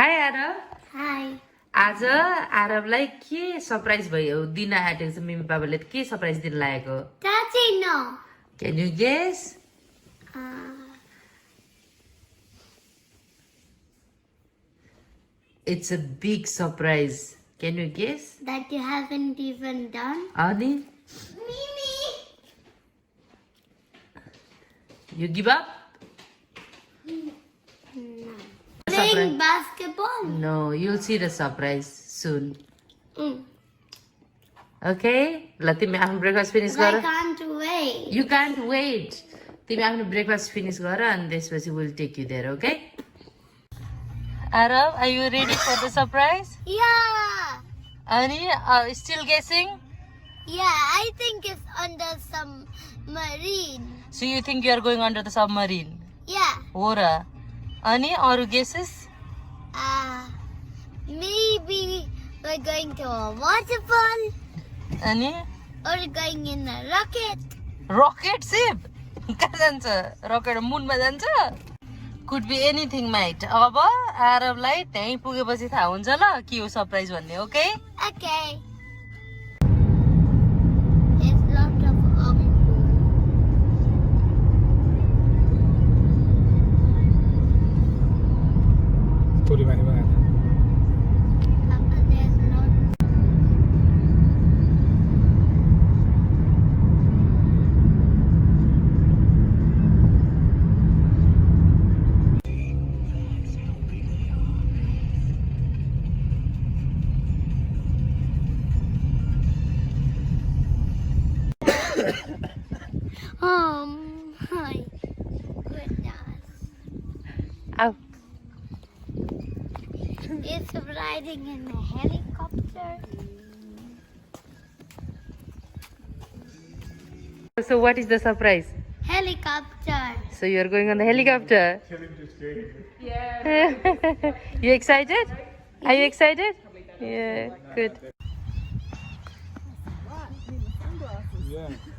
High Aarav Hi. आज आरवलाई के surprise भयो दिन आँटेको छ मम्मी पापाले के सरप्राइज दिन लागेको Daddy, no. Can you guess it's a big surprise can you guess That you haven't even done. अनि Mimi. You give up Playing basketball. No you'll see the surprise soon Mm. okay ल तिमी आफ्नो breakfast finish But गर I can't wait. You can't wait. तिमी आफ्नो breakfast finish गर अनि त्यसपछि we'll take you there, okay? Aarav, are you ready for the surprise? Yeah. Ani, still guessing? Yeah, I think it's under some marine. So you think you are going under the submarine? Yeah. हो र अनि अरु guesses? Maybe we're going to a waterfall अनि or going in a rocket. rocket ship कहाँ जान्छ rocket मुनमा जान्छ could be anything mate अब आरवलाई त्यही पुगेपछि थाहा हुन्छ ल के हो सरप्राइज भन्ने okay Okay. There's lots of थोड़ी पानी बनाया था Papa, there's lots. My goodness. आऊ It's riding in a helicopter. So what is the surprise? Helicopter. So you are going on the helicopter? Yeah. You excited? Are you excited? Yeah, good. yeah